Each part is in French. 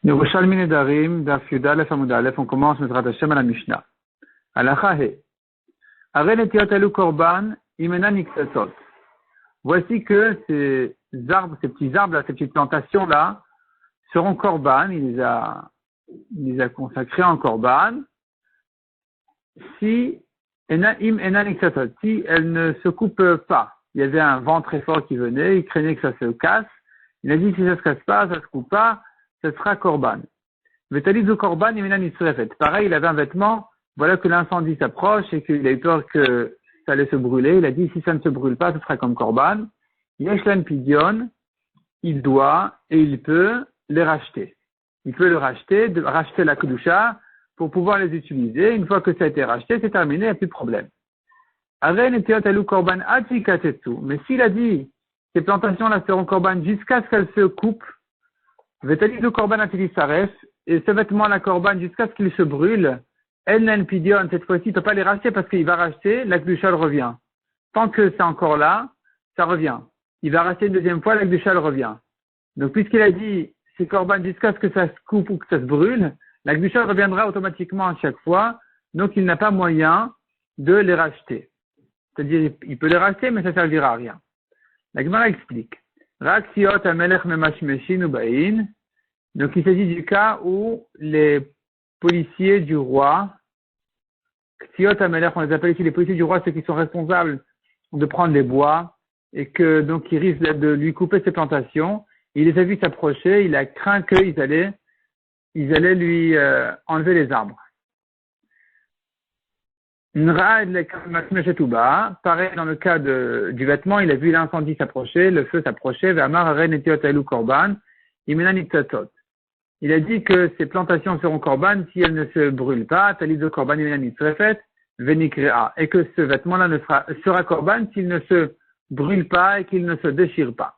Yerushalmi Nedarim, Daf Yudalef Amud Alef, on commence Mizrat Hashem à la Mishnah. Halacha he. Are netiot elu korban, imena niksatot. Voici que ces arbres, ces petits arbres là, ces petites plantations là, seront korban, il les a consacrés en korban, si ena niksatot, si elles ne se coupent pas. Il y avait un vent très fort qui venait, il craignait que ça se casse. Il a dit si ça se casse pas, ça se coupe pas, ce sera korban. Vetalizu korban imena nisrefet. Pareil, il avait un vêtement, voilà que l'incendie s'approche et qu'il a eu peur que ça allait se brûler. Il a dit si ça ne se brûle pas, ce sera comme korban. Yeshlan pidion, il doit et il peut les racheter. Il peut le racheter, racheter la kedusha pour pouvoir les utiliser. Une fois que ça a été racheté, c'est terminé, il n'y a plus de problème. Mais s'il a dit, ces plantations-là seront korban jusqu'à ce qu'elles se coupent, Vetalizu korban atilisaref, et ce vêtement-là korban jusqu'à ce qu'il se brûle, Elnen pidion, cette fois-ci, il ne peut pas les racheter parce qu'il va racheter, la kedusha revient. Tant que c'est encore là, ça revient. Il va racheter une deuxième fois, la kedusha revient. Donc, puisqu'il a dit, c'est korban jusqu'à ce que ça se coupe ou que ça se brûle, la kedusha reviendra automatiquement à chaque fois, donc il n'a pas moyen de les racheter. C'est-à-dire, il peut les racheter, mais ça ne servira à rien. La Gemara explique. Rak siot amelech memashmeshin ubain. Donc, il s'agit du cas où les policiers du roi, siot amelech, on les appelle ici les policiers du roi, ceux qui sont responsables de prendre les bois, et que, donc, ils risquent de lui couper ses plantations. Il les a vus s'approcher, il a craint qu'ils allaient lui enlever les arbres. Pareil dans le cas du vêtement, il a vu l'incendie s'approcher, le feu s'approcher, il a dit que ces plantations seront korban si elles ne se brûlent pas, et que ce vêtement-là sera korban s'il ne se brûle pas et qu'il ne se déchire pas.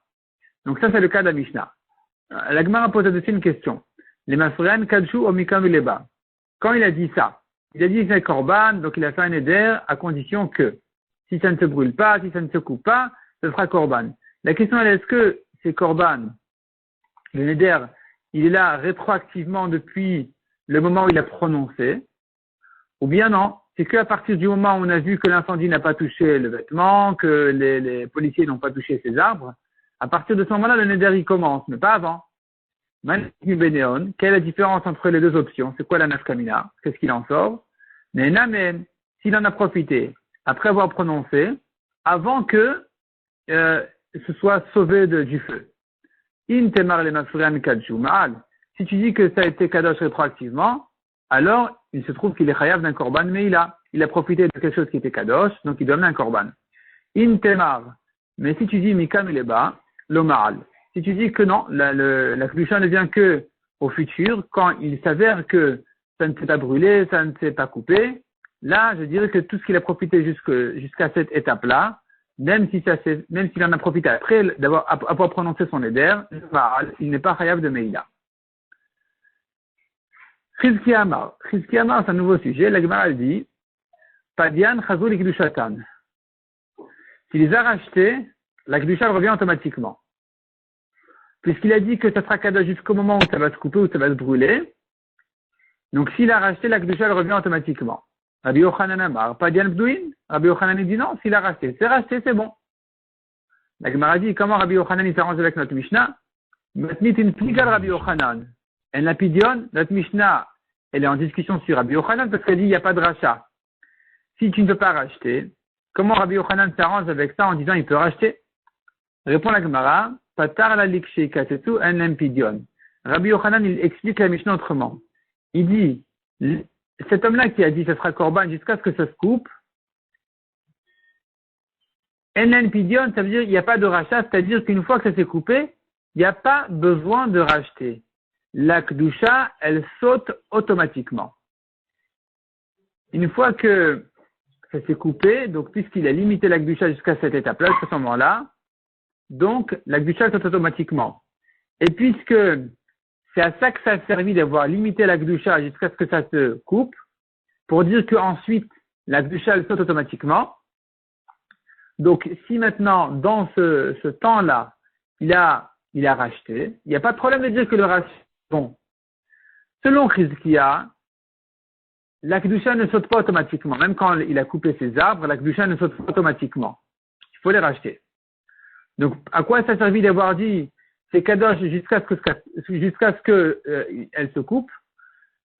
Donc ça c'est le cas de la Mishnah. La Gemara pose dessus une question. Les mafrian kadshu omikam uleba. Quand il a dit ça, il a dit que c'est korban, donc il a fait un éder à condition que si ça ne se brûle pas, si ça ne se coupe pas, ce sera korban. La question est, est-ce que c'est korban, le néder, il est là rétroactivement depuis le moment où il a prononcé, ou bien non, c'est qu'à partir du moment où on a vu que l'incendie n'a pas touché le vêtement, que les policiers n'ont pas touché ces arbres, à partir de ce moment-là, le néder il commence, mais pas avant. Quelle est la différence entre les deux options? C'est quoi la nafkamina? Qu'est-ce qu'il en sort? Mais namen, s'il en a profité après avoir prononcé, avant que ce soit sauvé du feu. In temar le mafrian kadju ma'al. Si tu dis que ça a été kadosh rétroactivement, alors il se trouve qu'il est chayav d'un korban, mais il a profité de quelque chose qui était kadosh, donc il donne un korban. In temar. Mais si tu dis mikam ileba, lo ma'al. Si tu dis que non, la kedusha ne vient que au futur, quand il s'avère que ça ne s'est pas brûlé, ça ne s'est pas coupé, là, je dirais que tout ce qu'il a profité jusqu'à cette étape-là, même s'il en a profité après avoir prononcé son éder, il n'est pas chayav de Meïla. Chizki Amar, c'est un nouveau sujet. La Gemara dit, Padian chazul kedushatan. S'il les a rachetés, la kedusha revient automatiquement. Puisqu'il a dit que ça sera kadosh jusqu'au moment où ça va se couper, où ça va se brûler. Donc, s'il a racheté, la kedusha, elle revient automatiquement. Rabbi Yochanan Amar, pas Dian Bdouin. Rabbi Yochanan dit non, s'il a racheté, c'est bon. La Gemara dit, comment Rabbi Yochanan il s'arrange avec notre Mishnah? Matnit in pligal Rabbi Yochanan. En lapidion, notre Mishnah, elle est en discussion sur Rabbi Yochanan parce qu'elle dit, il n'y a pas de rachat. Si tu ne peux pas racheter, comment Rabbi Yochanan s'arrange avec ça en disant, il peut racheter? Répond la Gemara, Patar la likshe katetu en lampidion. Rabbi Yochanan, il explique la Mishnah autrement. Il dit, cet homme-là qui a dit, ce sera korban jusqu'à ce que ça se coupe, en lampidion, ça veut dire, il n'y a pas de rachat, c'est-à-dire qu'une fois que ça s'est coupé, il n'y a pas besoin de racheter. La kedusha, elle saute automatiquement. Une fois que ça s'est coupé, donc puisqu'il a limité la kedusha jusqu'à cette étape-là, à ce moment-là, donc la kedusha saute automatiquement. Et puisque c'est à ça que ça a servi d'avoir limité la kedusha jusqu'à ce que ça se coupe, pour dire qu'ensuite la kedusha elle saute automatiquement. Donc si maintenant dans ce temps-là il a racheté, il n'y a pas de problème de dire que le rachat bon. Selon Chizkiya, la Kedusha ne saute pas automatiquement. Même quand il a coupé ses arbres, la Kedusha ne saute pas automatiquement. Il faut les racheter. Donc, à quoi ça servit d'avoir dit c'est Kadosh jusqu'à ce que elle se coupe?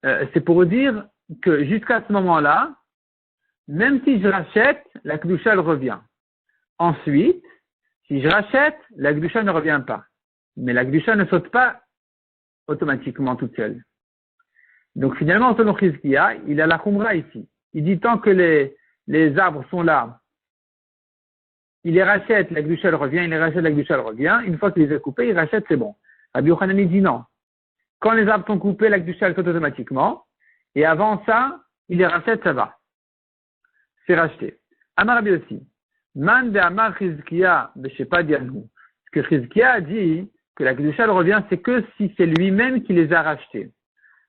C'est pour dire que jusqu'à ce moment-là, même si je rachète, la Kedusha elle revient. Ensuite, si je rachète, la Kedusha ne revient pas. Mais la Kedusha ne saute pas automatiquement toute seule. Donc finalement, selon Chizkiya, il a la Khumra ici. Il dit tant que les arbres sont là, il les rachète, la Kedusha elle revient, il les rachète, la Kedusha elle revient. Une fois qu'il les a coupés, il rachète, c'est bon. Rabbi Yochanan dit non. Quand les arbres sont coupés, la Kedusha elle saute automatiquement. Et avant ça, il les rachète, ça va. C'est racheté. Amar Rabbi aussi. Man de Amar Chizkiya, Beshepad Yanou. Ce que Chizkiya a dit, que la Kedusha elle revient, c'est que si c'est lui-même qui les a rachetés.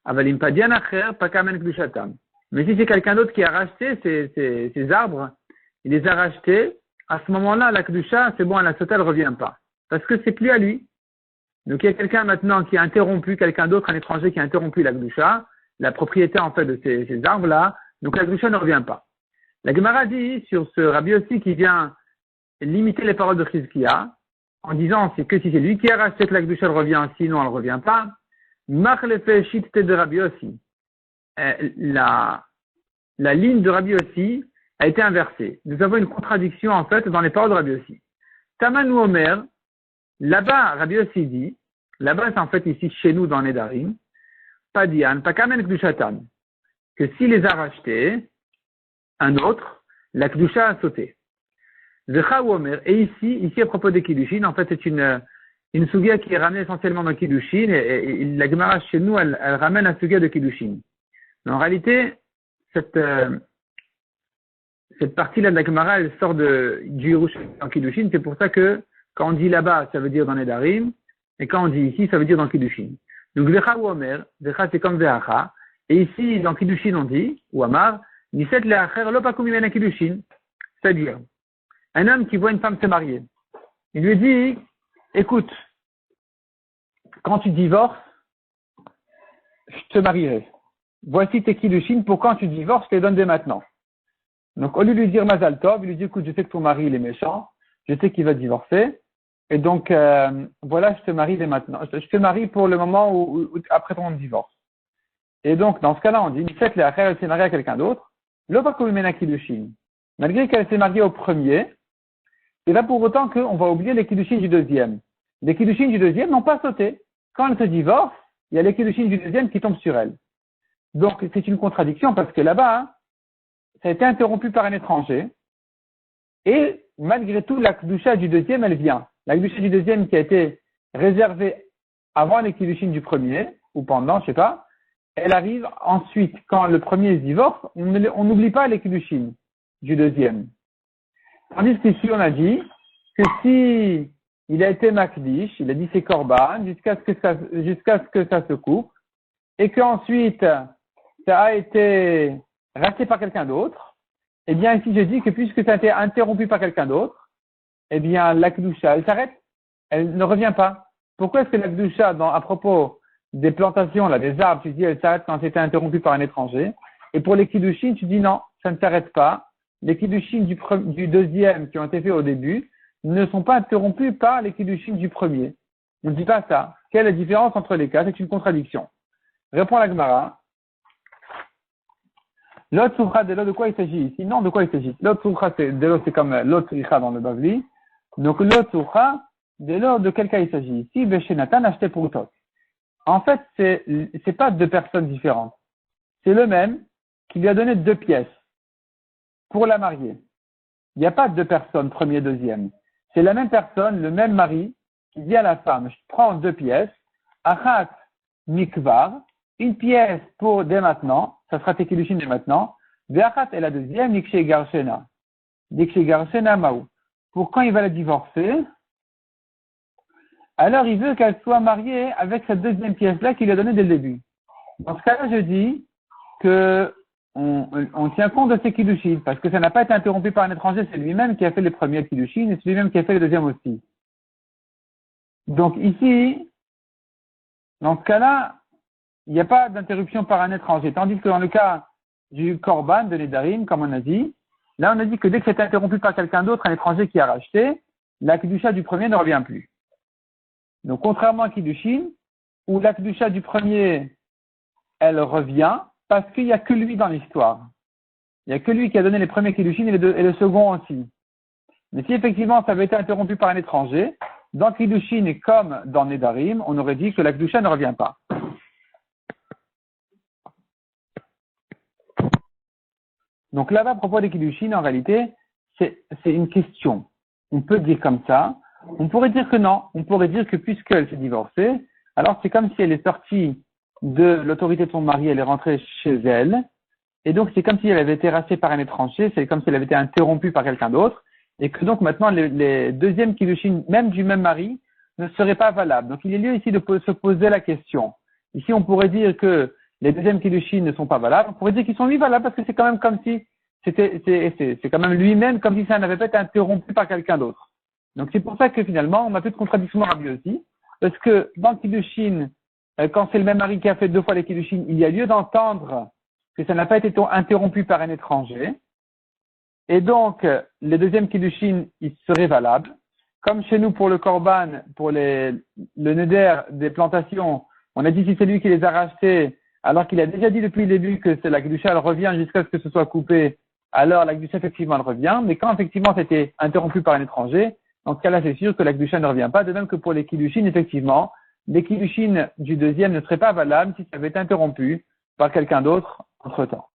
Avalim Padian Acher, Pakamen Kedushatam. Mais si c'est quelqu'un d'autre qui a racheté ces arbres, il les a rachetés, à ce moment-là, la Kedusha, c'est bon, la sauté, elle revient pas. Parce que c'est plus à lui. Donc il y a quelqu'un maintenant qui a interrompu, quelqu'un d'autre, un étranger qui a interrompu la Kedusha, la propriété en fait de ces arbres-là, donc la Kedusha ne revient pas. La Gemara dit sur ce Rabbi aussi qui vient limiter les paroles de Chizkiya, en disant c'est que si c'est lui qui a racheté que la Kedusha elle revient, sinon elle ne revient pas. Mach le fait shit de Rabbi aussi. La ligne de Rabbi aussi a été inversée. Nous avons une contradiction en fait dans les paroles de Rabbi aussi. Taman ou Omer, là-bas Rabbi aussi dit, là-bas c'est en fait ici chez nous dans Nedarim, Padian, Pakamen Kedushatam, que s'il les a rachetés, un autre, la Kedusha a sauté. Zecha ou Omer, et ici à propos des Kiddushin, en fait c'est une sugia qui est ramenée essentiellement dans Kiddushin, et la Gemara chez nous, elle ramène la sugia de Kiddushin. Mais en réalité, cette partie-là de la Gemara, elle sort du Yerushalmi en Kiddushin, c'est pour ça que quand on dit là-bas, ça veut dire dans Nedarim, et quand on dit ici, ça veut dire dans Kiddushin. Donc Zecha ou Omer, Zecha c'est comme Zehacha, et ici dans Kiddushin on dit, ou Amar, Niset le'acher lo pakum mimena Kiddushin, c'est-à-dire, un homme qui voit une femme se marier, il lui dit, écoute, quand tu divorces, je te marierai. Voici tes kiddushin, pour quand tu divorces, je te les donne dès maintenant. Donc, au lieu de lui dire Mazal Tov, il lui dit, écoute, je sais que ton mari, il est méchant, je sais qu'il va divorcer, et donc, voilà, je te marie dès maintenant. Je te marie pour le moment où après ton divorce. Et donc, dans ce cas-là, on dit, elle s'est mariée à quelqu'un d'autre, l'opakumena kiddushin. Malgré qu'elle s'est mariée au premier, c'est pas pour autant qu'on va oublier les kiddushin du deuxième. Les kiddushin du deuxième n'ont pas sauté. Quand elle se divorce, il y a les kiddushin du deuxième qui tombent sur elle. Donc, c'est une contradiction parce que là-bas, ça a été interrompu par un étranger. Et malgré tout, la kedusha du deuxième, elle vient. La kedusha du deuxième qui a été réservée avant les kiddushin du premier, ou pendant, je sais pas, elle arrive ensuite. Quand le premier se divorce, on n'oublie pas les kiddushin du deuxième. Tandis qu'ici, on a dit que si il a été makdish, il a dit ses korban, jusqu'à ce que ça se coupe, et qu'ensuite, ça a été racheté par quelqu'un d'autre, eh bien, ici, je dis que puisque ça a été interrompu par quelqu'un d'autre, eh bien, la kedusha, elle s'arrête. Elle ne revient pas. Pourquoi est-ce que la kedusha, à propos des plantations, là, des arbres, tu dis, elle s'arrête quand c'était interrompu par un étranger, et pour les kiddushin, tu dis non, ça ne s'arrête pas. Les kiddushin du deuxième qui ont été faits au début ne sont pas interrompus par les kiddushin du premier. On ne dit pas ça. Quelle est la différence entre les cas? C'est une contradiction. Répond la Gemara. L'autre soukha de l'autre, de quoi il s'agit ici? Non, de quoi il s'agit? L'autre soukha, c'est comme l'autre soukha dans le Bavli. Donc l'autre soukha, de l'autre, de quel cas il s'agit ici? Beshenatan acheté pour toi. En fait, c'est pas deux personnes différentes. C'est le même qui lui a donné deux pièces pour la marier. Il n'y a pas deux personnes, premier, deuxième. C'est la même personne, le même mari, qui dit à la femme, je prends deux pièces, achat mikvar, une pièce pour dès maintenant, ça sera tes kiddushin dès maintenant, ve'achat et la deuxième, nikshe garshena. Nikshe garshena maou. Pour quand il va la divorcer, alors il veut qu'elle soit mariée avec cette deuxième pièce-là qu'il a donnée dès le début. Dans ce cas-là, je dis que on tient compte de ces kiddushin, parce que ça n'a pas été interrompu par un étranger, c'est lui-même qui a fait les premiers kiddushin, et c'est lui-même qui a fait les deuxièmes aussi. Donc ici, dans ce cas-là, il n'y a pas d'interruption par un étranger. Tandis que dans le cas du Korban, de Nedarim, comme on a dit, là on a dit que dès que c'est interrompu par quelqu'un d'autre, un étranger qui a racheté, la Kedusha du premier ne revient plus. Donc contrairement à Kiddushin, où la Kedusha du premier, elle revient, parce qu'il n'y a que lui dans l'histoire. Il n'y a que lui qui a donné les premiers Kiddushin et le second aussi. Mais si effectivement ça avait été interrompu par un étranger, dans Kiddushin comme dans Nedarim, on aurait dit que la Kedusha ne revient pas. Donc là-bas, à propos des Kiddushin, en réalité, c'est une question. On peut dire comme ça. On pourrait dire que non. On pourrait dire que puisqu'elle s'est divorcée, alors c'est comme si elle est sortie de l'autorité de son mari, elle est rentrée chez elle. Et donc c'est comme si elle avait été rachetée par un étranger, c'est comme si elle avait été interrompue par quelqu'un d'autre. Et que donc maintenant les deuxièmes Kiddushin, même du même mari, ne seraient pas valables. Donc il est lieu ici de se poser la question. Ici on pourrait dire que les deuxièmes Kiddushin ne sont pas valables. On pourrait dire qu'ils sont oui valables parce que c'est quand même comme si c'est quand même lui-même comme si ça n'avait pas été interrompu par quelqu'un d'autre. Donc c'est pour ça que finalement on n'a plus de contradiction dans Rabbi aussi. Parce que dans Kiddushin, quand c'est le même mari qui a fait 2 fois les Kiddushin, il y a lieu d'entendre que ça n'a pas été interrompu par un étranger. Et donc, les deuxièmes Kiddushin, ils seraient valables. Comme chez nous pour le Korban, pour le Neder des plantations, on a dit si c'est lui qui les a rachetés, alors qu'il a déjà dit depuis le début que c'est la Kedusha, elle revient jusqu'à ce que ce soit coupé, alors la Kedusha, effectivement, elle revient. Mais quand effectivement c'était interrompu par un étranger, dans ce cas-là, c'est sûr que la Kedusha ne revient pas. De même que pour les Kiddushin, effectivement, les Kiddushin du deuxième ne seraient pas valables si ça avait été interrompu par quelqu'un d'autre entre-temps.